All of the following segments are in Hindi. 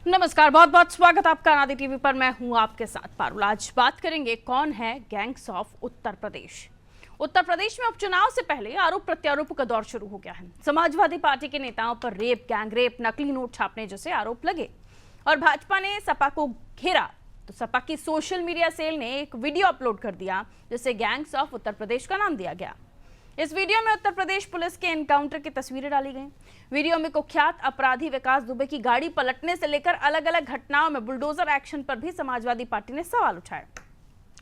नमस्कार, बहुत बहुत स्वागत आपका आदि टीवी पर। मैं हूं आपके साथ पारुल। आज बात करेंगे कौन है गैंग्स ऑफ उत्तर प्रदेश। उत्तर प्रदेश में उपचुनाव से पहले आरोप प्रत्यारोप का दौर शुरू हो गया है। समाजवादी पार्टी के नेताओं पर रेप, गैंगरेप, नकली नोट छापने जैसे आरोप लगे और भाजपा ने सपा को घेरा तो सपा की सोशल मीडिया सेल ने एक वीडियो अपलोड कर दिया जिसे गैंग्स ऑफ उत्तर प्रदेश का नाम दिया गया। इस वीडियो में उत्तर प्रदेश पुलिस के एनकाउंटर की तस्वीरें डाली गई। वीडियो में कुख्यात अपराधी विकास दुबे की गाड़ी पलटने से लेकर अलग अलग घटनाओं में बुलडोजर एक्शन पर भी समाजवादी पार्टी ने सवाल उठाए।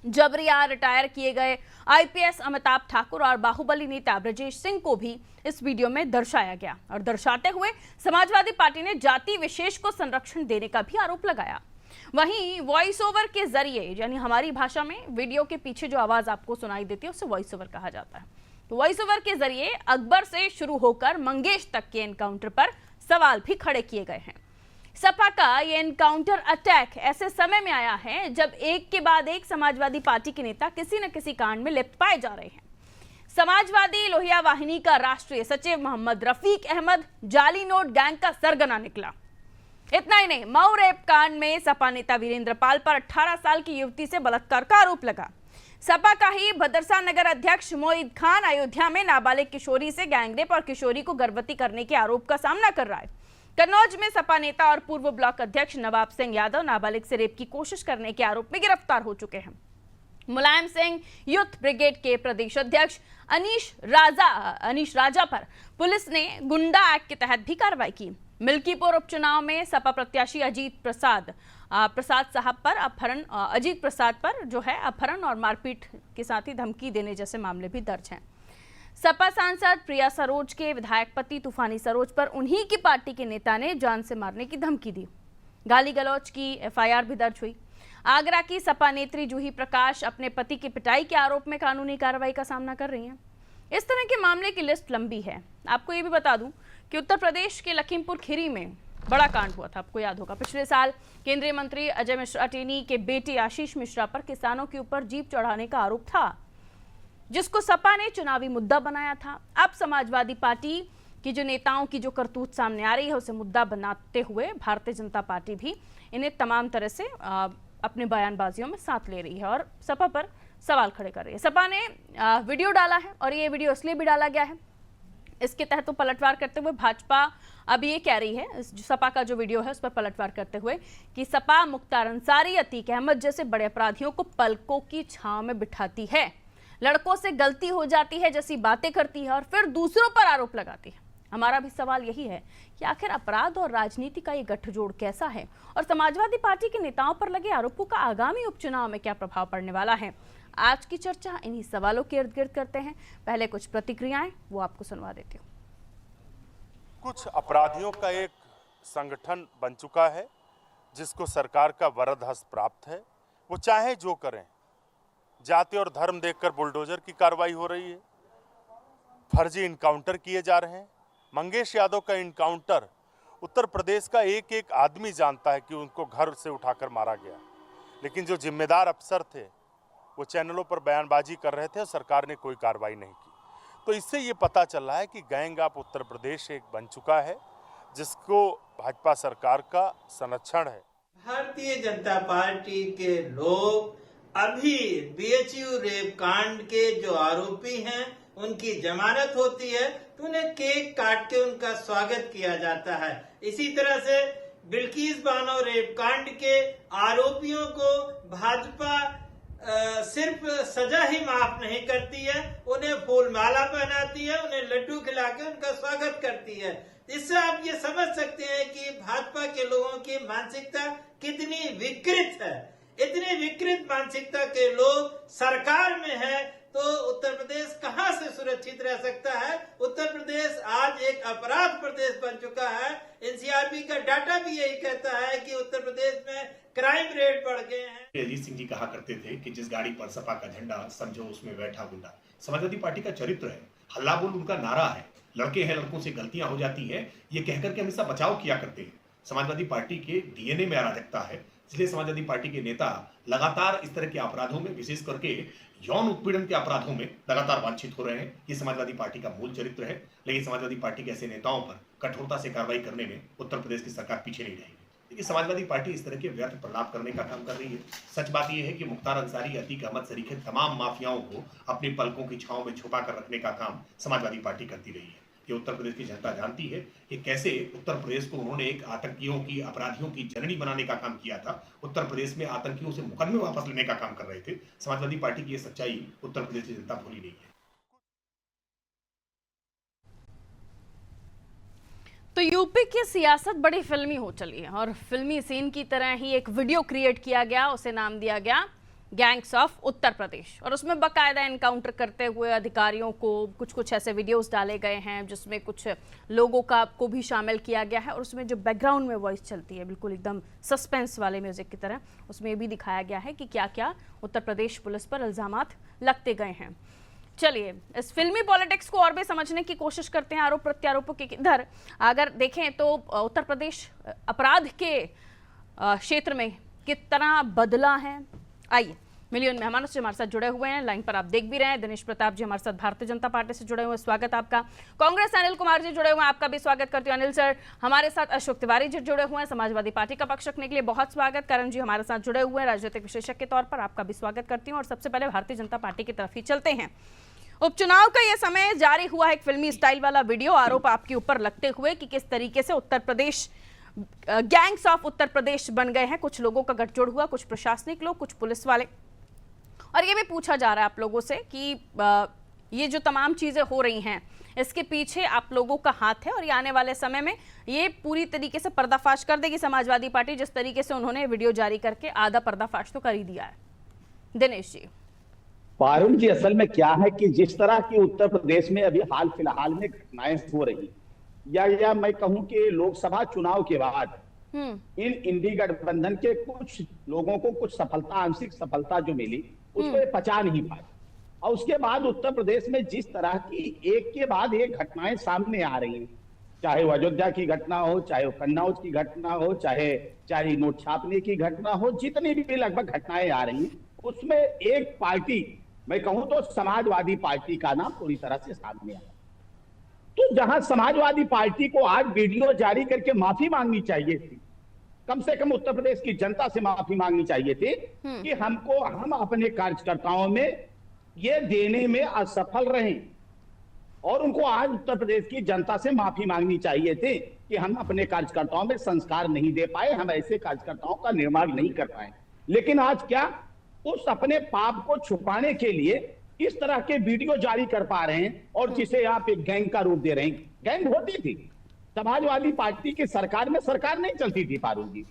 जबरिया रिटायर किए गए आईपीएस अमिताभ ठाकुर और बाहुबली नेता ब्रजेश सिंह को भी इस वीडियो में दर्शाया गया और दर्शाते हुए समाजवादी पार्टी ने जाति विशेष को संरक्षण देने का भी आरोप लगाया। वहीं वॉइस ओवर के जरिए, यानी हमारी भाषा में वीडियो के पीछे जो आवाज आपको सुनाई देती है उसे वॉइस ओवर कहा जाता है। तो वॉइस ओवर के जरिए अकबर से शुरू होकर मंगेश तक के एनकाउंटर पर सवाल भी खड़े किए गए हैं। सपा का ये एनकाउंटर अटैक ऐसे समय में आया है जब एक के बाद एक समाजवादी पार्टी के नेता किसी न किसी कांड में लिप्त पाए जा रहे हैं। समाजवादी लोहिया वाहिनी का राष्ट्रीय सचिव मोहम्मद रफीक अहमद जाली नोट गैंग का सरगना निकला। इतना ही नहीं, मऊ रेप कांड में सपा नेता वीरेंद्र पाल पर 18 साल की युवती से बलात्कार का आरोप लगा। सपा का ही भदरसा नगर अध्यक्ष मोईद खान अयोध्या में नाबालिग किशोरी से गैंगरेप और किशोरी को गर्भवती करने के आरोप का सामना कर रहा है। कन्नौज में सपा नेता और पूर्व ब्लॉक अध्यक्ष नवाब सिंह यादव नाबालिग से रेप की कोशिश करने के आरोप में गिरफ्तार हो चुके हैं। मुलायम सिंह यूथ ब्रिगेड के प्रदेश अध्यक्ष अनीश राजा पर पुलिस ने गुंडा एक्ट के तहत भी कार्रवाई की। मिल्कीपुर उपचुनाव में सपा प्रत्याशी अजीत प्रसाद साहब पर अजीत प्रसाद पर जो है अपहरण और मारपीट के साथ ही धमकी देने जैसे मामले भी दर्ज हैं। सपा सांसद प्रिया सरोज के विधायक पति तूफानी सरोज पर उन्हीं की पार्टी के नेता ने जान से मारने की धमकी दी। गाली गलौज की एफआईआर भी दर्ज हुई। आगरा की सपा नेत्री जूही प्रकाश अपने पति की पिटाई के आरोप में कानूनी कार्रवाई का सामना कर रही हैं। इस तरह के मामले की लिस्ट लंबी है। आपको ये भी बता दूं कि उत्तर प्रदेश के लखीमपुर खीरी में बड़ा कांड हुआ था, आपको याद होगा। पिछले साल केंद्रीय मंत्री अजय मिश्रा टेनी के बेटे आशीष मिश्रा पर किसानों के ऊपर जीप चढ़ाने का आरोप था, जिसको सपा ने चुनावी मुद्दा बनाया था। अब समाजवादी पार्टी की जो नेताओं की जो करतूत सामने आ रही है उसे मुद्दा बनाते हुए भारतीय जनता पार्टी भी इन्हें तमाम तरह से अपने बयानबाजियों में साथ ले रही है और सपा पर सवाल खड़े कर रही है। सपा ने वीडियो डाला है और ये वीडियो इसलिए भी डाला गया है, इसके तहत तो पलटवार करते हुए भाजपा अब ये कह रही है, सपा का जो वीडियो है उस पर पलटवार करते हुए, कि सपा मुख्तार अंसारी, अतीक अहमद जैसे बड़े अपराधियों को पलकों की छांव में बिठाती है, लड़कों से गलती हो जाती है जैसी बातें करती है और फिर दूसरों पर आरोप लगाती है। हमारा भी सवाल यही है कि आखिर अपराध और राजनीति का ये गठजोड़ कैसा है और समाजवादी पार्टी के नेताओं पर लगे आरोपों का आगामी उपचुनाव में क्या प्रभाव पड़ने वाला है। आज की चर्चा इन्हीं सवालों के इर्द गिर्द करते हैं। पहले कुछ प्रतिक्रियाएं वो आपको सुनवा देती हूँ। कुछ अपराधियों का एक संगठन बन चुका है जिसको सरकार का वरद हस्त प्राप्त है। वो चाहे जो करें, जाति और धर्म देखकर बुलडोजर की कार्रवाई हो रही है, फर्जी इनकाउंटर किए जा रहे हैं। मंगेश यादव का इनकाउंटर उत्तर प्रदेश का एक एक आदमी जानता है कि उनको घर से उठाकर मारा गया, लेकिन जो जिम्मेदार अफसर थे वो चैनलों पर बयानबाजी कर रहे थे और सरकार ने कोई कार्रवाई नहीं की। तो इससे ये पता चल रहा है कि गैंग ऑफ उत्तर प्रदेश एक बन चुका है जिसको भाजपा सरकार का संरक्षण है। भारतीय जनता पार्टी के लोग अभी बीएचयू रेप कांड के जो आरोपी हैं उनकी जमानत होती है तो उन्हें केक काट के उनका स्वागत किया जाता है। इसी तरह से बिल्किस बानो रेप कांड के आरोपियों को भाजपा सिर्फ सजा ही माफ नहीं करती है, उन्हें फूल माला पहनाती है, उन्हें लड्डू खिला के उनका स्वागत करती है। इससे आप ये समझ सकते हैं कि भाजपा के लोगों की मानसिकता कितनी विकृत है। इतनी विकृत मानसिकता के लोग सरकार में है तो उत्तर प्रदेश कहां से सुरक्षित रह सकता है। उत्तर प्रदेश आज एक अपराध प्रदेश बन चुका है। एनसीआरबी का डाटा भी यही कहता है कि उत्तर प्रदेश में क्राइम रेट बढ़ गए हैं। अजीत सिंह जी कहा करते थे कि जिस गाड़ी पर सपा का झंडा समझो उसमें बैठा गुंडा। समाजवादी पार्टी का चरित्र है, हल्ला बोल उनका नारा है, लड़के हैं लड़कों से गलतियां हो जाती है, ये कहकर के हमेशा बचाव किया करते हैं। समाजवादी पार्टी के डीएनए में अराजकता है, इसलिए समाजवादी पार्टी के नेता लगातार इस तरह के अपराधों में, विशेष करके यौन उत्पीड़न के अपराधों में लगातार वांछित हो रहे हैं। ये समाजवादी पार्टी का मूल चरित्र है, लेकिन समाजवादी पार्टी के ऐसे नेताओं पर कठोरता से कार्रवाई करने में उत्तर प्रदेश की सरकार पीछे नहीं रहेगी। देखिए, समाजवादी पार्टी इस तरह के व्यर्थ प्रलाप करने का काम कर रही है। सच बात यह है कि मुख्तार अंसारी, अतीक अहमद सरीखे तमाम माफियाओं को अपनी पलकों की छांव में छुपा कर रखने का काम समाजवादी पार्टी करती रही है। ये उत्तर प्रदेश की जनता जानती है कि कैसे उत्तर प्रदेश को उन्होंने एक आतंकियों की, अपराधियों की जननी बनाने का काम किया था। उत्तर प्रदेश में आतंकियों से मुकदमे वापस लेने का काम कर रहे थे। समाजवादी पार्टी की ये सच्चाई उत्तर प्रदेश की जनता भूली नहीं है। तो यूपी की सियासत बड़ी फिल्मी हो चली है और फिल्मी सीन की तरह ही एक वीडियो क्रिएट किया गया, उसे नाम दिया गया गैंग्स ऑफ उत्तर प्रदेश, और उसमें बाकायदा एनकाउंटर करते हुए अधिकारियों को कुछ ऐसे वीडियोस डाले गए हैं जिसमें कुछ लोगों को भी शामिल किया गया है, और उसमें जो बैकग्राउंड में वॉइस चलती है बिल्कुल एकदम सस्पेंस वाले म्यूजिक की तरह, उसमें ये भी दिखाया गया है कि क्या क्या उत्तर प्रदेश पुलिस पर इल्जामात लगते गए हैं। चलिए इस फिल्मी पॉलिटिक्स को और भी समझने की कोशिश करते हैं, आरोप प्रत्यारोपों के इधर अगर देखें तो उत्तर प्रदेश अपराध के क्षेत्र में कितना बदला है। आइए मिलियन मेहमानों से हमारे साथ जुड़े हुए हैं, लाइन पर आप देख भी रहे हैं दिनेश प्रताप जी हमारे साथ भारतीय जनता पार्टी से जुड़े हुए हैं, स्वागत आपका। कांग्रेस से अनिल कुमार जी जुड़े हुए हैं, आपका भी स्वागत करती हूँ अनिल सर। हमारे साथ अशोक तिवारी जी जुड़े हुए हैं, समाजवादी पार्टी का पक्ष रखने के लिए बहुत स्वागत। करण जी हमारे साथ जुड़े हुए हैं, राजनीतिक विशेषज्ञ के तौर पर, आपका भी स्वागत करती हूँ। और सबसे पहले भारतीय जनता पार्टी की तरफ ही चलते हैं। उपचुनाव का यह समय जारी हुआ है, एक फिल्मी स्टाइल वाला वीडियो आरोप आपके ऊपर लगते हुए कि किस तरीके से उत्तर प्रदेश गैंग्स ऑफ उत्तर प्रदेश बन गए हैं। कुछ लोगों का गठजोड़ हुआ, कुछ प्रशासनिक लोग, कुछ पुलिस वाले, और ये भी पूछा जा रहा है आप लोगों से कि ये जो तमाम चीजें हो रही हैं इसके पीछे आप लोगों का हाथ है, और ये आने वाले समय में ये पूरी तरीके से पर्दाफाश कर देगी समाजवादी पार्टी, जिस तरीके से उन्होंने वीडियो जारी करके आधा पर्दाफाश तो कर ही दिया है। दिनेश जी। पारुल जी, असल में क्या है कि जिस तरह की उत्तर प्रदेश में अभी हाल फिलहाल में घटनाएं हो रही, या मैं कहूं कि लोकसभा चुनाव के बाद इन इंडी गठबंधन के कुछ लोगों को कुछ सफलता, आंशिक सफलता जो मिली, उसको ये पचा नहीं पाए, और उसके बाद उत्तर प्रदेश में जिस तरह की एक के बाद एक घटनाएं सामने आ रही हैं, चाहे वो अयोध्या की घटना हो, चाहे वो कन्नौज की घटना हो, चाहे नोट छापने की घटना हो, जितनी भी लगभग घटनाएं आ रही हैं, उसमें एक पार्टी, मैं कहूं तो समाजवादी पार्टी का नाम पूरी तरह से सामने आया। तो जहां समाजवादी पार्टी को आज वीडियो जारी करके माफी मांगनी चाहिए थी, कम से कम उत्तर प्रदेश की जनता से माफी मांगनी चाहिए थी कि हम अपने कार्यकर्ताओं में ये देने में असफल रहे, और उनको आज उत्तर प्रदेश की जनता से माफी मांगनी चाहिए थी कि हम अपने कार्यकर्ताओं में संस्कार नहीं दे पाए, हम ऐसे कार्यकर्ताओं का निर्माण नहीं कर पाए। लेकिन आज क्या उस अपने पाप को छुपाने के लिए इस तरह के वीडियो जारी कर पा रहे हैं, और जिसे आप एक गैंग का रूप दे रहे हैं। गैंग होती थी समाजवादी पार्टी की सरकार में, सरकार नहीं चलती थी पारुल जी,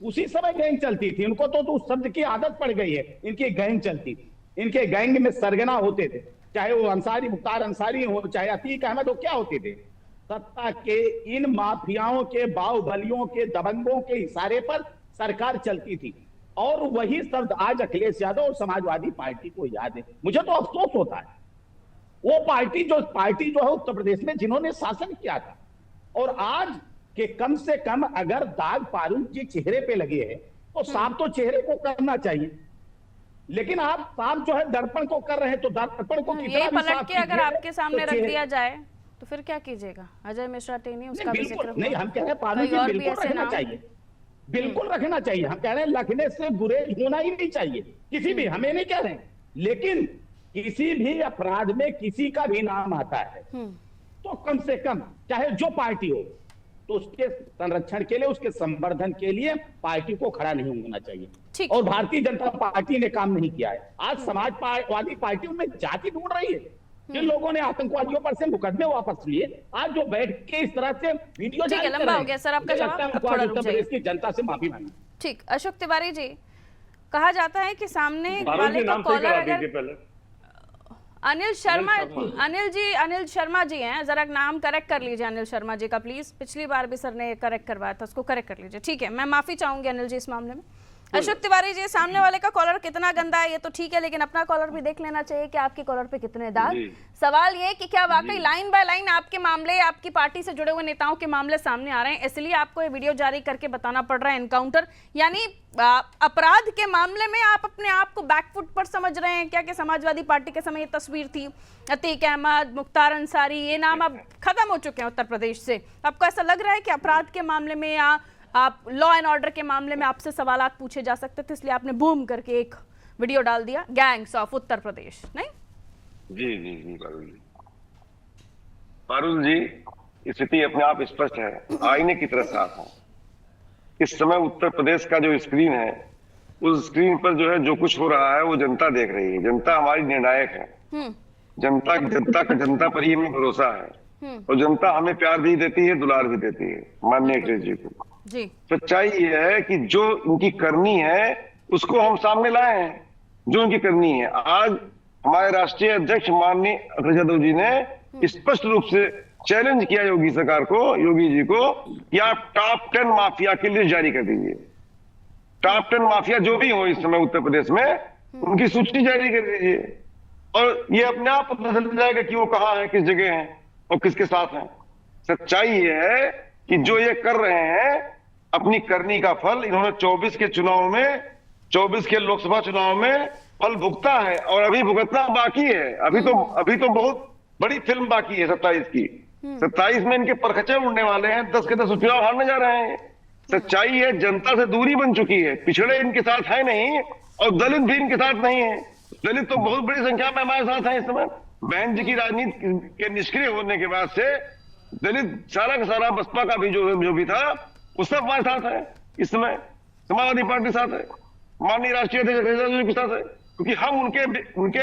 उसी समय गैंग चलती थी। उनको तो उस शब्द की आदत पड़ गई है, इनकी गैंग चलती थी। इनके गैंग में सरगना होते थे, चाहे वो अंसारी, मुख्तार अंसारी हो, चाहे अतीक अहमद हो, क्या होते थे? सत्ता के इन माफियाओं के, बाहुबलियों के, दबंगों के इशारे पर सरकार चलती थी, और वही शब्द आज अखिलेश यादव और समाजवादी पार्टी को याद है। मुझे तो अफसोस होता है, वो पार्टी जो है उत्तर प्रदेश में जिन्होंने शासन किया था, और आज के कम से कम अगर दाग पारुल जी चेहरे पे लगे हैं तो साफ तो चेहरे को करना चाहिए, लेकिन आप साफ जो है दर्पण को कर रहे हैं, तो दर्पण को कितना ये भी पलट साफ के अगर कीजिए, आपके सामने तो रख दिया जाए तो फिर क्या कीजिएगा? अजय मिश्रा टेनी, उसका भी जिक्र नहीं, हम कह रहे हैं पारुल जी बिल्कुल रखना चाहिए, बिल्कुल रखना चाहिए। हम कह रहे हैं रखने से गुरेज होना ही नहीं चाहिए किसी भी, हमें नहीं कह रहे हैं, लेकिन किसी भी अपराध में किसी का भी नाम आता है तो कम से कम चाहे जो पार्टी हो, तो उसके संरक्षण के लिए, उसके संवर्धन के लिए पार्टी को खड़ा नहीं होना चाहिए। और भारतीय जनता पार्टी ने काम नहीं किया है। आज समाजवादी पार्टी उनमें जाति ढूंढ रही है, जिन लोगों ने आतंकवादियों पर से मुकदमे वापस लिए, आज जो बैठ के इस तरह से वीडियो जारी कर रहे हैं, लंबा हो गया सर आपका जवाब, थोड़ा रुक जाइए। इसकी जनता से माफी मांगी। ठीक, अशोक तिवारी जी, कहा जाता है कि सामने वाले का कॉलर अगर अनिल शर्मा जी हैं, जरा नाम करेक्ट कर लीजिए अनिल शर्मा जी का प्लीज, पिछली बार भी सर ने करेक्ट करवाया था, उसको करेक्ट कर लीजिए। ठीक है, मैं माफी चाहूंगी अनिल जी इस मामले में। अशोक तिवारी जी, सामने वाले का कॉलर कितना गंदा है ये तो ठीक है, लेकिन अपना कॉलर भी देख लेना चाहिए कि आपके कॉलर पे कितने दाग। सवाल ये कि क्या वाकई लाइन बाय लाइन आपके मामले, आपकी पार्टी से जुड़े हुए नेताओं के मामले सामने आ रहे हैं, इसलिए आपको ये वीडियो जारी करके बताना पड़ रहा है एनकाउंटर, यानी अपराध के मामले में आप अपने आप को बैकफुट पर समझ रहे हैं क्या? कि समाजवादी पार्टी के समय ये तस्वीर थी, अतीक अहमद, मुख्तार अंसारी, ये नाम अब खत्म हो चुके हैं उत्तर प्रदेश से। आपको ऐसा लग रहा है कि अपराध के मामले में या आप लॉ एंड ऑर्डर के मामले में आपसे सवालात पूछे जा सकते थे, इसलिए आपने बूम करके एक वीडियो डाल दिया, गैंग्स ऑफ उत्तर प्रदेश, नहीं? जी जी जी पारुल जी, स्थिति अपने आप स्पष्ट है, आईने की तरह साफ है। इस समय उत्तर प्रदेश का जो स्क्रीन है, उस स्क्रीन पर जो है जो कुछ हो रहा है वो जनता देख रही है। जनता हमारी निर्णायक है। जनता पर ही हमें भरोसा है और जनता हमें प्यार भी देती है, दुलार भी देती है माननीय अखिलेश जी को। जी। सच्चाई ये है कि जो इनकी करनी है उसको हम सामने लाए हैं, जो इनकी करनी है। आज हमारे राष्ट्रीय अध्यक्ष माननीय अखिलेश यादव जी ने स्पष्ट रूप से चैलेंज किया योगी सरकार को, योगी जी को, कि आप टॉप 10 माफिया की लिस्ट जारी कर दीजिए। टॉप 10 माफिया जो भी हो इस समय उत्तर प्रदेश में, उनकी सूची जारी कर दीजिए और ये अपने आप पता चल जाएगा कि वो कहाँ है, किस जगह है और किसके साथ है। सच्चाई ये है कि जो ये कर रहे हैं, अपनी करनी का फल इन्होंने 24 के चुनाव में, 24 के लोकसभा चुनाव में फल भुगता है और अभी भुगतना बाकी है। अभी तो बहुत बड़ी फिल्म बाकी है 27 की। 27 में इनके परखचे उड़ने वाले हैं, 10 के 10 चुनाव हारने जा रहे हैं। सच्चाई है, जनता से दूरी बन चुकी है, पिछड़े इनके साथ है नहीं और दलित भी इनके साथ नहीं है। दलित तो बहुत बड़ी संख्या में हमारे साथ है इस समय। बहन जी की राजनीति के निष्क्रिय होने के बाद से दलित सारा का सारा बसपा का भी जो भी था वो सब हमारे साथ है इस समय। समाजवादी पार्टी साथ है, माननीय राष्ट्रीय अध्यक्ष के साथ है, क्योंकि हम उनके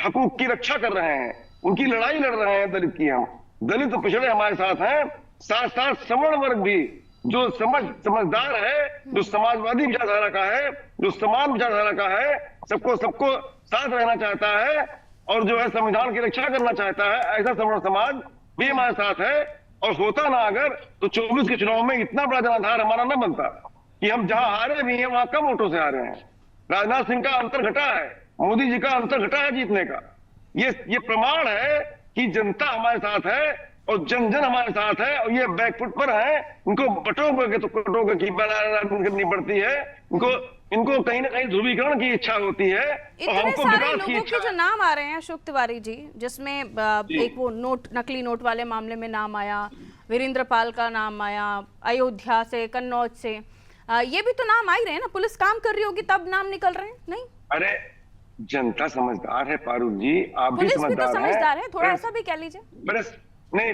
हकूक की रक्षा कर रहे हैं, उनकी लड़ाई लड़ रहे हैं दलित की। हम दलित तो पिछड़े हमारे साथ हैं, साथ साथ सवर्ण वर्ग भी जो समझदार है, जो समाजवादी विचारधारा का है, जो समान विचारधारा का है, सबको साथ रहना चाहता है और जो है संविधान की रक्षा करना चाहता है, ऐसा सवर्ण समाज भी हमारे साथ है। और होता ना अगर तो 24 के चुनाव में इतना बड़ा जनाधार हमारा न बनता कि हम जहां हारे भी हैं वहां कम वोटों से हारे हैं। राजनाथ सिंह का अंतर घटा है, मोदी जी का अंतर घटा है जीतने का। ये प्रमाण है कि जनता हमारे साथ है और जन जन हमारे साथ है और ये बैकफुट पर है। इनको बटों के तो कटों की करनी पड़ती है, इनको कहीं ना कहीं ध्रुवीकरण की इच्छा होती है और हमको विकास की इच्छा। जो नाम आ रहे हैं अशोक तिवारी जी, जिसमें एक वो नकली नोट वाले मामले में नाम आया, वीरेंद्र पाल का नाम आया, अयोध्या से, कन्नौज से, ये भी तो नाम आ ही रहे हैं ना। पुलिस काम कर रही होगी तब नाम निकल रहे हैं, नहीं? अरे जनता समझदार है पारुल जी, आप भी समझदार है, थोड़ा ऐसा भी कह लीजिए।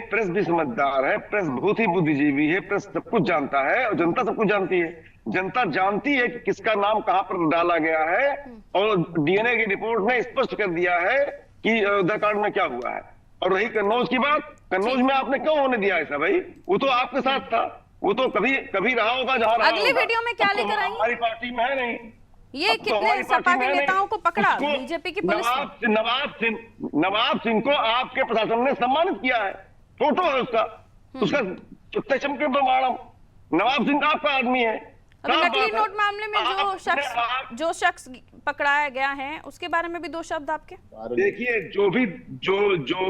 प्रेस भी समझदार है, प्रेस बहुत ही बुद्धिजीवी है, प्रेस सब कुछ जानता है और जनता सब कुछ जानती है। जनता जानती है कि किसका नाम कहां पर डाला गया है और डीएनए की रिपोर्ट ने स्पष्ट कर दिया है कि अयोध्या कांड में क्या हुआ है। और रही कन्नौज की बात, कन्नौज में आपने क्यों होने दिया ऐसा भाई? वो तो आपके साथ था, वो तो कभी रहा होगा जहां रहा। अगली वीडियो में क्या लेकर आएंगे? हमारी पार्टी में है नहीं। ये कितने सपा के नेताओं को पकड़ा बीजेपी की पुलिस ने? नवाब सिंह को आपके प्रशासन ने सम्मानित किया है, फोटो है उसका चुत्ते के प्रमाणम। नवाब सिंह आपका आदमी है। नकली नोट मामले में जो शख्स पकड़ाया गया है उसके बारे में भी दो शब्द आपके। देखिए, जो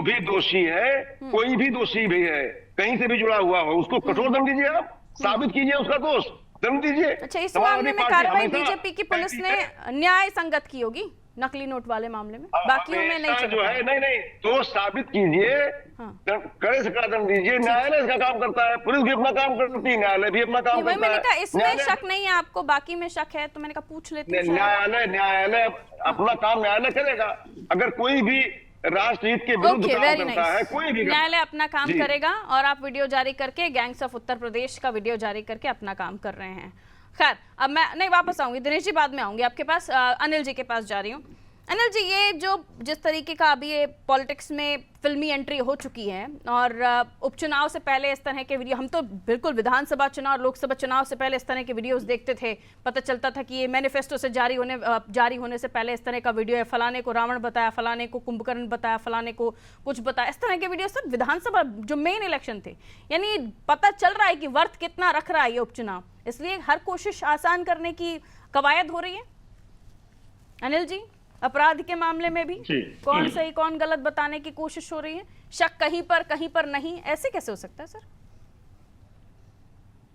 भी दोषी है, कोई भी दोषी भी है, कहीं से भी जुड़ा हुआ हो, उसको कठोर दंड दीजिए, आप साबित कीजिए उसका दोष, दंड दीजिए। अच्छा, इस मामले में कार्रवाई बीजेपी की पुलिस ने न्याय संगत की होगी नकली नोट वाले मामले में, बाकियों में नहीं जो है नहीं तो साबित कीजिए, कड़े से कड़ा दंड दीजिए। न्यायालय इसका काम करता है, पुलिस भी अपना काम करती है, न्यायालय भी अपना काम करता है। मैंने कहा इसमें शक नहीं है आपको, बाकी में शक है, तो मैंने कहा पूछ लेते हैं। न्यायालय अपना काम न्यायालय करेगा। अगर कोई भी राष्ट्रहित के विरुद्ध काम करता है, कोई भी न्यायालय अपना काम करेगा और आप वीडियो जारी करके गैंग्स ऑफ उत्तर प्रदेश का वीडियो जारी करके अपना काम कर रहे हैं। खैर, अब मैं नहीं वापस आऊंगी, दिनेश जी बाद में आऊंगी आपके पास। अनिल जी के पास जा रही हूँ। अनिल जी, ये जो जिस तरीके का अभी ये पॉलिटिक्स में फिल्मी एंट्री हो चुकी है और उपचुनाव से पहले इस तरह के वीडियो, हम तो बिल्कुल विधानसभा चुनाव और लोकसभा चुनाव से पहले इस तरह के वीडियोस देखते थे, पता चलता था कि ये मैनिफेस्टो से जारी होने से पहले इस तरह का वीडियो है, फलाने को रावण बताया, फलाने को कुंभकर्ण बताया, फलाने को कुछ बताया, इस तरह के वीडियो सब विधानसभा जो मेन इलेक्शन थे। यानी पता चल रहा है कि वर्थ कितना रख रहा है ये उपचुनाव, इसलिए हर कोशिश आसान करने की कवायद हो रही है। अनिल जी, अपराध के मामले में भी कौन सही कौन गलत बताने की कोशिश हो रही है, शक कहीं पर नहीं, ऐसे कैसे हो सकता है सर?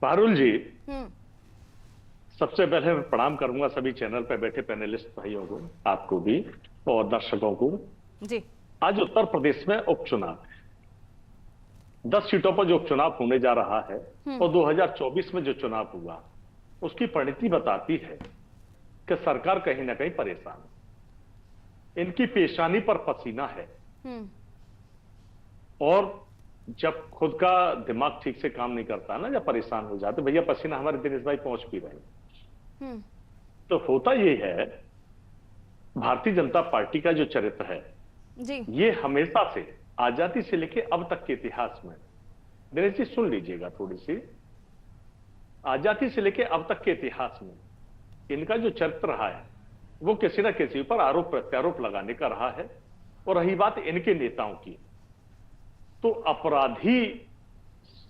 पारुल जी, सबसे पहले मैं प्रणाम करूंगा सभी चैनल पर बैठे पैनलिस्ट भाइयों को, आपको भी और दर्शकों को जी। आज उत्तर प्रदेश में उपचुनाव है, 10 सीटों पर जो उपचुनाव होने जा रहा है और 2024 में जो चुनाव हुआ उसकी परिणति बताती है कि सरकार कहीं ना कहीं परेशान है, इनकी पेशानी पर पसीना है और जब खुद का दिमाग ठीक से काम नहीं करता ना, जब परेशान हो जाते, भैया पसीना हमारे दिनेश भाई पहुंच भी रहे, तो होता ये है भारतीय जनता पार्टी का जो चरित्र है जी, ये हमेशा से आजादी से लेके अब तक के इतिहास में, दिनेश जी सुन लीजिएगा थोड़ी सी, आजादी से लेके अब तक के इतिहास में इनका जो चरित्र रहा है वो किसी ना किसी पर आरोप प्रत्यारोप लगाने का रहा है। और रही बात इनके नेताओं की, तो अपराधी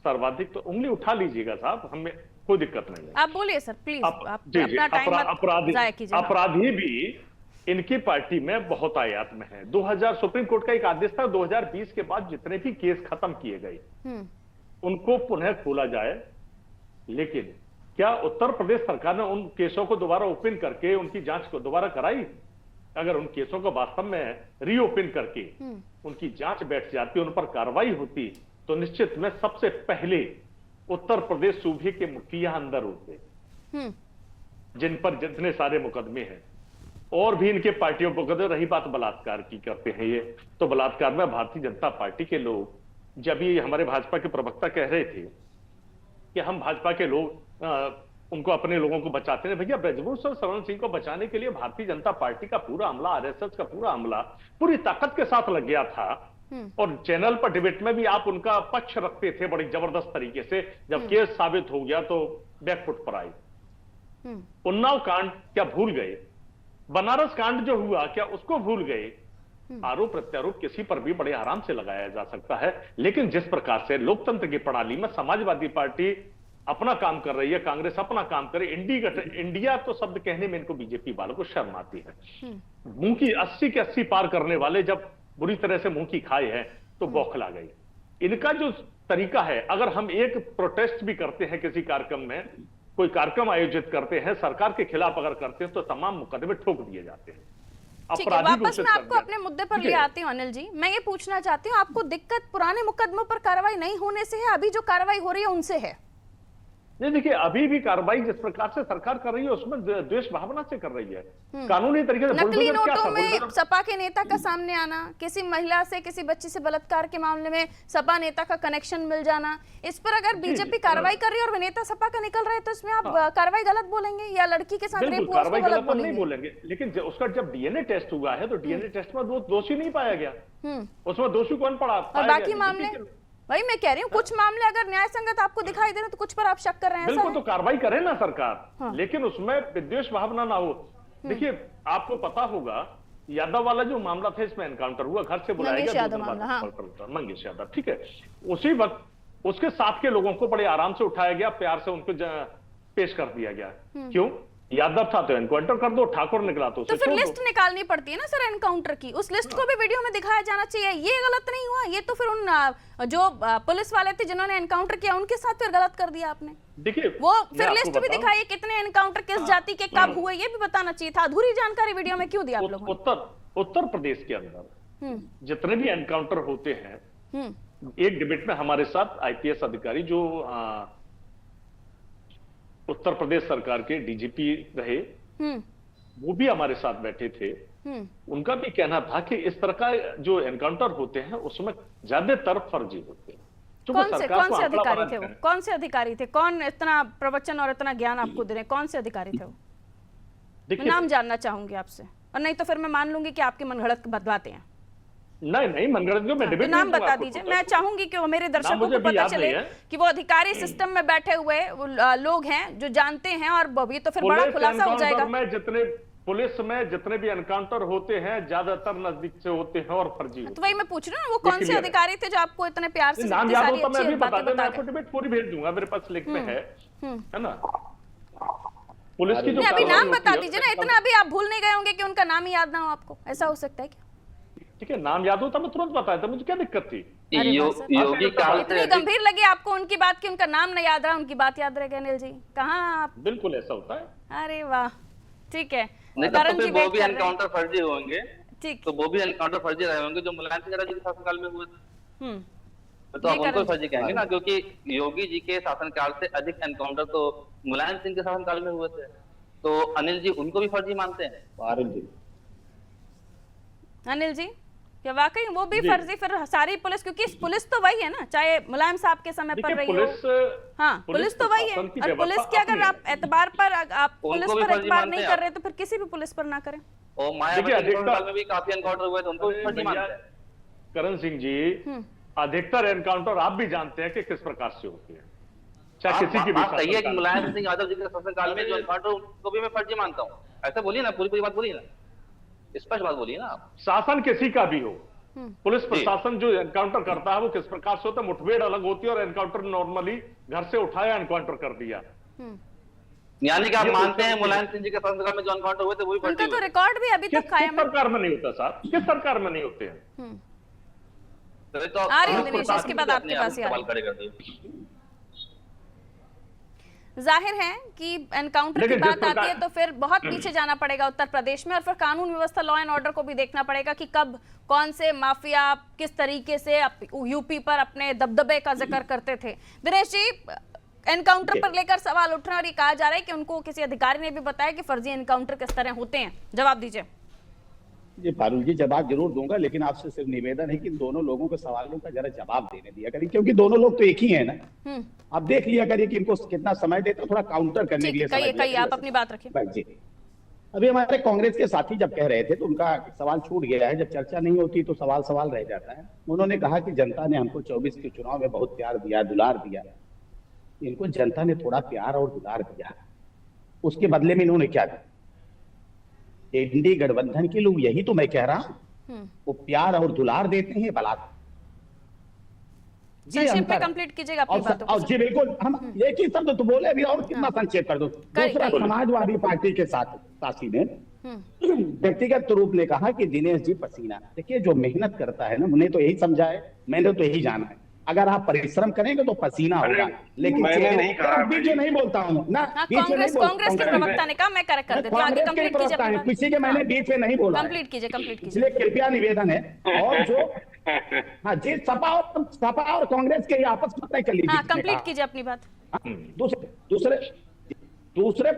सर्वाधिक, तो उंगली उठा लीजिएगा साहब, हमें कोई दिक्कत नहीं है, आप बोलिए सर प्लीज, आप अपना टाइम मत जाया कीजिए। अपराधी भी इनकी पार्टी में बहुत आयात में है। 2000 सुप्रीम कोर्ट का एक आदेश था, 2020 के बाद जितने भी केस खत्म किए गए उनको पुनः खोला जाए, लेकिन क्या उत्तर प्रदेश सरकार ने उन केसों को दोबारा ओपन करके उनकी जांच को दोबारा कराई? अगर उन केसों को वास्तव में रीओपन करके उनकी जांच बैठ जाती, उन पर कार्रवाई होती, तो निश्चित में सबसे पहले उत्तर प्रदेश सूबे के मुखिया अंदर होते, जिन पर जितने सारे मुकदमे हैं। और भी इनके पार्टियों पर, रही बात बलात्कार की करते हैं ये, तो बलात्कार में भारतीय जनता पार्टी के लोग, जब ये हमारे भाजपा के प्रवक्ता कह रहे थे कि हम भाजपा के लोग उनको अपने लोगों को बचाते हैं, भैया ब्रजभूषण शरण सिंह को बचाने के लिए भारतीय जनता पार्टी का पूरा अमला, आरएसएस का पूरा अमला पूरी ताकत के साथ लग गया था। और चैनल पर डिबेट में भी आप उनका पक्ष रखते थे बड़ी जबरदस्त तरीके से, जब केस साबित हो गया तो बैकफुट पर आई। उन्नाव कांड क्या भूल गए? बनारस कांड जो हुआ क्या उसको भूल गए? आरोप प्रत्यारोप किसी पर भी बड़े आराम से लगाया जा सकता है, लेकिन जिस प्रकार से लोकतंत्र की प्रणाली में समाजवादी पार्टी अपना काम कर रही है, कांग्रेस अपना काम करे, इंडिया तो शब्द कहने में इनको बीजेपी वालों को शर्म आती है। मुंह की 80 के 80 पार करने वाले जब बुरी तरह से मुंह की खाए हैं तो बौखला गई। इनका जो तरीका है, अगर हम एक प्रोटेस्ट भी करते हैं, किसी कार्यक्रम में कोई कार्यक्रम आयोजित करते हैं, सरकार के खिलाफ अगर करते हैं, तो तमाम मुकदमे ठोक दिए जाते हैं। ठीक है, वापस मैं आपको अपने मुद्दे पर ले आती हूँ अनिल जी। मैं ये पूछना चाहती हूँ, आपको दिक्कत पुराने मुकदमों पर कार्रवाई नहीं होने से है, अभी जो कार्रवाई हो रही है उनसे है? नहीं, देखिए अभी भी कार्रवाई जिस प्रकार से सरकार कर रही है उसमें द्वेष भावना से कर रही है, कानूनी तरीके से। नकली नोटों में सपा के नेता का सामने आना, किसी महिला से, किसी बच्ची से बलात्कार के मामले में सपा नेता का कनेक्शन मिल जाना, इस पर अगर बीजेपी कार्रवाई कर रही है और नेता सपा का निकल रहा है, तो इसमें आप कार्रवाई गलत बोलेंगे या लड़की के साथ रेप हुआ उसको गलत बोलेंगे? नहीं बोलेंगे, लेकिन उसका जब डीएनए टेस्ट हुआ है तो डीएनए टेस्ट में वो दोषी नहीं पाया गया, उसमें दोषी कौन पड़ा? और बाकी मामले, वही मैं कह रही हूँ, कुछ मामले अगर न्याय संगत आपको दिखाई दे रहे तो कुछ पर आप शक कर रहे हैं। बिल्कुल, तो कार्रवाई करे ना सरकार, लेकिन उसमें विद्वेष भावना ना हो। देखिए आपको पता होगा यादव वाला जो मामला था, इसमें एनकाउंटर हुआ, घर से बुलाया गया मंगेश यादव, ठीक है, उसी वक्त उसके साथ के लोगों को बड़े आराम से उठाया गया, प्यार से उनको पेश कर दिया गया। क्यों? यादव था तो एनकाउंटर कर दो, ठाकुर निकला तो फिर लिस्ट निकालनी पड़ती है ना सर एनकाउंटर की, उस लिस्ट को भी वीडियो में दिखाया जाना चाहिए। ये गलत नहीं हुआ, ये तो फिर उन जो पुलिस वाले थे जिन्होंने एनकाउंटर किया उनके साथ फिर गलत कर दिया आपने। देखिए वो फिर लिस्ट भी दिखाइए कितने एनकाउंटर किस जाति के कब हुए, ये भी बताना चाहिए था। अधूरी जानकारी वीडियो में क्यों दिया आप लोगों ने? उत्तर प्रदेश के अंदर जितने भी एनकाउंटर होते हैं, एक डिबेट में हमारे साथ आईपीएस अधिकारी जो उत्तर प्रदेश सरकार के डीजीपी रहे, वो भी हमारे साथ बैठे थे। उनका भी कहना था कि इस तरह का जो एनकाउंटर होते हैं उसमें ज्यादातर फर्जी होते हैं। कौन से अधिकारी थे वो? कौन से अधिकारी थे? कौन इतना प्रवचन और इतना ज्ञान आपको दे रहे? कौन से अधिकारी थे वो? मैं नाम जानना चाहूंगी आपसे, और नहीं तो फिर मैं मान लूंगी कि आपके मनगढ़ंत बातें हैं। नहीं मनगढ़ंत, मैं डिबेट नाम बता दीजिए, मैं चाहूंगी कि वो मेरे दर्शकों को पता चले कि वो अधिकारी सिस्टम में बैठे हुए लोग हैं जो जानते हैं, और भी तो फिर बड़ा खुलासा हो जाएगा। पुलिस में जितने भी एनकाउंटर होते हैं ज्यादातर नजदीक से होते हैं और फर्जी होते हैं। तो वही मैं पूछ रही हूँ, वो कौन से अधिकारी थे जो आपको इतने प्यार से नाम याद हो तो मैं अभी बता दूं, मैं आपको डिबेट पूरी भेज दूंगा, मेरे पास लिंक में है ना। पुलिस की जो अभी नाम बता दीजिए ना, इतना अभी आप भूल नहीं गए होंगे कि उनका नाम ही याद ना हो आपको, ऐसा हो सकता है क्या? ठीक है, नाम याद होता मैं तुरंत बताया था, मुझे क्या दिक्कत थी? योगी इतनी गंभीर लगी आपको उनकी बात कि उनका नाम नहीं याद रहा, उनकी बात याद रह गई। अनिल जी कहाँ आप? बिल्कुल ऐसा होता है। अरे वाह, ठीक है। तो वो भी एनकाउंटर फर्जी होंगे, ठीक, तो वो भी एनकाउंटर फर्जी रहे होंगे जो मुलायम सिंह यादव जी के शासनकाल में हुए थे। तो अब उनको फर्जी कहेंगे ना, क्योंकि योगी जी के शासनकाल से अधिक एनकाउंटर तो मुलायम सिंह के शासनकाल में हुए थे, तो अनिल जी उनको भी फर्जी मानते हैं? अनिल जी, क्या वाकई वो भी फर्जी? फिर सारी पुलिस, क्योंकि पुलिस तो वही है ना, चाहे मुलायम साहब के समय पर रही हो। हाँ, पुलिस तो वही है, और पुलिस के अगर आप एतबार पर आप पुलिस पर एतबार नहीं कर रहे तो फिर किसी भी पुलिस पर ना करें। और मायावती में भी काफी एनकाउंटर हुए थे, उनको भी फर्जी मानते हैं। करण सिंह जी, अधिकतर एनकाउंटर आप भी जानते हैं कि किस प्रकार से होते हैं, चाहे किसी की भी। सही है कि मुलायम सिंह यादव जी के शासनकाल में जो एनकाउंटर, उनको भी मैं फर्जी मानता हूँ। ऐसा बोलिए ना, पूरी बात बोलिए ना, स्पष्ट बात बोलिए ना आप। शासन किसी का भी हो, पुलिस प्रशासन जो एनकाउंटर करता है वो किस प्रकार से होता है? मुठभेड़ अलग होती है और एनकाउंटर नॉर्मली घर से उठाया एनकाउंटर कर दिया। यानी कि आप मानते हैं मुलायम सिंह जी के शासनकाल में जो एनकाउंटर हुए थे वो भी फर्जी उनका तो रिकॉर्ड भी अभी तक कायम है। किस सरकार में नहीं होता साहब? किस सरकार में नहीं होते हैं? तो आ रही हूं दिनेश, इसके बाद आपके पास ही आ रही हूं। जाहिर है कि एनकाउंटर की बात आती है तो फिर बहुत पीछे जाना पड़ेगा उत्तर प्रदेश में, और फिर कानून व्यवस्था, लॉ एंड ऑर्डर को भी देखना पड़ेगा कि कब कौन से माफिया किस तरीके से यूपी पर अपने दबदबे का जिक्र करते थे। दिनेश जी, एनकाउंटर पर लेकर सवाल उठ रहे हैं और ये कहा जा रहा है कि उनको किसी अधिकारी ने भी बताया कि फर्जी एनकाउंटर किस तरह होते हैं। जवाब दीजिए। जी फारूक जी, जवाब जरूर दूंगा, लेकिन आपसे सिर्फ निवेदन है कि दोनों लोगों के सवालों का जरा जवाब देने दिया करिए, क्योंकि दोनों लोग तो एक ही है ना। आप देख लिया करिए कि इनको कितना समय देता, थोड़ा काउंटर करने के लिए। कहिए, आप अपनी बात रखिए। जी, अभी हमारे कांग्रेस के साथी जब कह रहे थे तो उनका सवाल छूट गया है। जब चर्चा नहीं होती तो सवाल रह जाता है। उन्होंने कहा कि जनता ने हमको 24 के चुनाव में बहुत प्यार दिया, दुलार दिया। इनको जनता ने थोड़ा प्यार और दुलार दिया, उसके बदले में इन्होंने क्या दिया? एनडीए गठबंधन के लोग, यही तो मैं कह रहा हूं, वो प्यार और दुलार देते हैं, बलात्कार। संक्षेप में कंप्लीट कीजिएगा अपनी बातों को। जी बिल्कुल, हम एक ही शब्द तो बोले, अभी और कितना संक्षेप कर दो। दूसरा, समाजवादी पार्टी के साथी ने व्यक्तिगत रूप ने कहा कि दिनेश जी पसीना, देखिए जो मेहनत करता है ना, उन्हें तो यही समझा है, मैंने तो यही जाना है, अगर आप परिश्रम करेंगे तो पसीना होगा। लेकिन मैंने नहीं कहा, बीच में नहीं बोलता हूँ ना। कांग्रेस के प्रवक्ता ने कहा, मैं करेक्ट कर देती हूं, आगे कंप्लीट कीजिए। किसी के मैंने बीच में नहीं बोला, कंप्लीट कीजिए। इसलिए कृपया निवेदन है। और जो हाँ जी, सपा और कांग्रेस के आपस में तय कर लीजिए। कंप्लीट कीजिए अपनी बात। दूसरे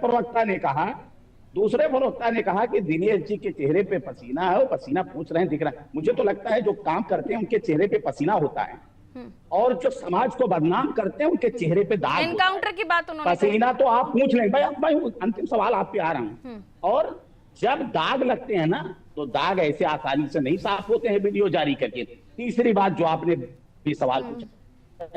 प्रवक्ता ने कहा कि दिनेश जी के चेहरे पे पसीना है, वो पसीना पूछ रहे हैं, दिख रहा है। मुझे तो लगता है जो काम करते हैं उनके चेहरे पे पसीना होता है, और जो समाज को बदनाम करते हैं उनके चेहरे पे दाग। एनकाउंटर की बात उन्होंने, पसीना तो आप पूछ लें भाई, अंतिम सवाल आप पे आ रहा हूं। और जब दाग लगते हैं ना, तो दाग ऐसे आसानी से नहीं साफ होते हैं वीडियो जारी करके। तीसरी बात जो आपने भी सवाल पूछा,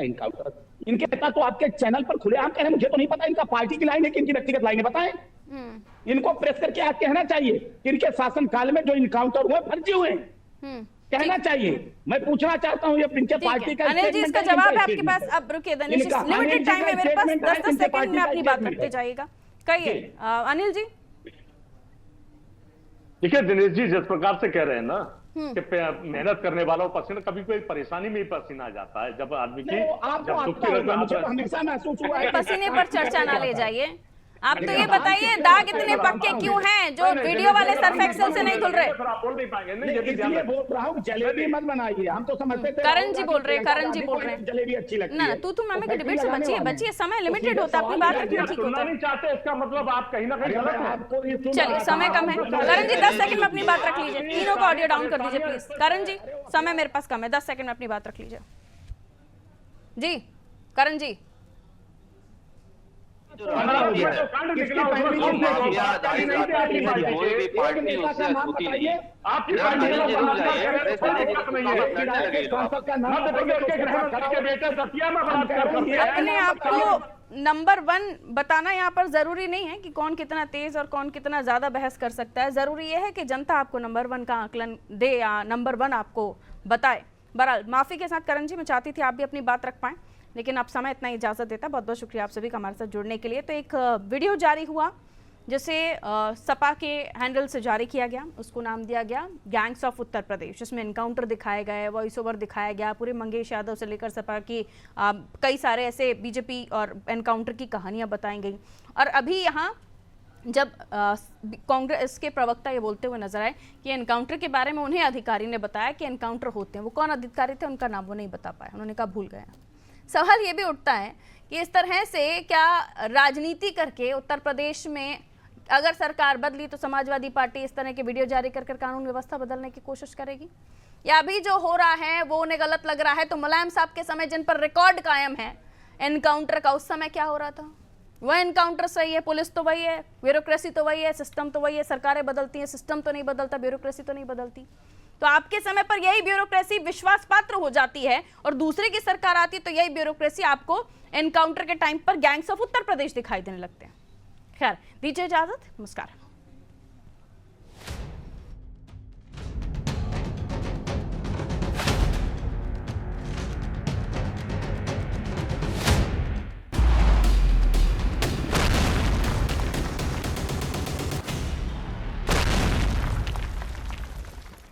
एनकाउंटर इनके पता तो आपके चैनल पर खुलेआम कह रहे हैं, मुझे तो नहीं पता इनका पार्टी की लाइन है कि इनकी व्यक्तिगत लाइन है, बताएं। इनको प्रेस करके आप कहना चाहिए कि इनके शासनकाल में जो इनकाउंटर हुए फर्जी हुए, कहना चाहिए। मैं पूछना चाहता हूँ ये इनके पार्टी का अनिल जी, इसका जवाब है आपके पास। अब रुकिए दिनेश, लिमिटेड टाइम है मेरे पास, 10 सेकंड में अपनी बात रखते जाइएगा। कहिए अनिल जी। देखिए दिनेश जी, जिस प्रकार से कह रहे हैं ना कि मेहनत करने वालों को पसीना, कभी कोई परेशानी में ही पसीना आ जाता है जब आदमी की, हमेशा महसूस हुआ है। पसीने पर चर्चा ना ले जाइए। आप तो ये बताइए, दाग इतने पक्के क्यों हैं जो वीडियो वाले सर्फ एक्सेल से नहीं धुल रहे? बोल नहीं पाएंगे ना, इसलिए बोल रहा हूँ, जलेबी मत बनाइए। हम तो समझते थे करण जी बोल रहे हैं, जलेबी अच्छी लगती है ना। तू मामे की डिबेट से बचिए, समय लिमिटेड होता है, अपनी बात रखना ठीक होता है। नहीं चाहते, इसका मतलब आप कहीं ना कहीं गलत हैं। चलिए, समय कम है। करण जी 10 सेकंड में अपनी बात रख लीजिए। तीनों का ऑडियो डाउन कर दीजिए प्लीज। करण जी, समय मेरे पास कम है, 10 सेकंड में अपनी बात रख लीजिए। जी करण जी। अपने आप को नंबर 1 बताना यहाँ पर जरूरी नहीं है कि कौन कितना तेज और कौन कितना ज्यादा बहस कर सकता है। जरूरी यह है कि जनता आपको नंबर 1 का आकलन दे या नंबर 1 आपको बताए। बहरहाल माफी के साथ करण जी, मैं चाहती थी आप भी अपनी बात रख पाएं, लेकिन अब समय इतना इजाजत देता। बहुत बहुत शुक्रिया आप सभी का हमारे साथ जुड़ने के लिए। तो एक वीडियो जारी हुआ जिसे सपा के हैंडल से जारी किया गया, उसको नाम दिया गया गैंग्स ऑफ उत्तर प्रदेश, जिसमें एनकाउंटर दिखाया गया है, वॉइस ओवर दिखाया गया, पूरे मंगेश यादव से लेकर सपा की कई सारे ऐसे बीजेपी और एनकाउंटर की कहानियां बताई गई। और अभी यहाँ जब कांग्रेस के प्रवक्ता ये बोलते हुए नजर आए कि एनकाउंटर के बारे में उन्हें अधिकारी ने बताया कि एनकाउंटर होते हैं, वो कौन अधिकारी थे उनका नाम वो नहीं बता पाए, उन्होंने कहा भूल गए। सवाल ये भी उठता है कि इस तरह से क्या राजनीति करके उत्तर प्रदेश में अगर सरकार बदली तो समाजवादी पार्टी इस तरह के वीडियो जारी कर कानून व्यवस्था बदलने की कोशिश करेगी, या अभी जो हो रहा है वो उन्हें गलत लग रहा है तो मुलायम साहब के समय जिन पर रिकॉर्ड कायम है एनकाउंटर का, उस समय क्या हो रहा था वह एनकाउंटर सही है, पुलिस तो वही है, ब्यूरोक्रेसी तो वही है, सिस्टम तो वही है, सरकारें बदलती हैं, सिस्टम तो नहीं बदलता, ब्यूरोक्रेसी तो नहीं बदलती। तो आपके समय पर यही ब्यूरोक्रेसी विश्वास पात्र हो जाती है और दूसरे की सरकार आती है तो यही ब्यूरोक्रेसी आपको एनकाउंटर के टाइम पर गैंग्स ऑफ उत्तर प्रदेश दिखाई देने लगते हैं। खैर, दीजिए इजाजत, नमस्कार।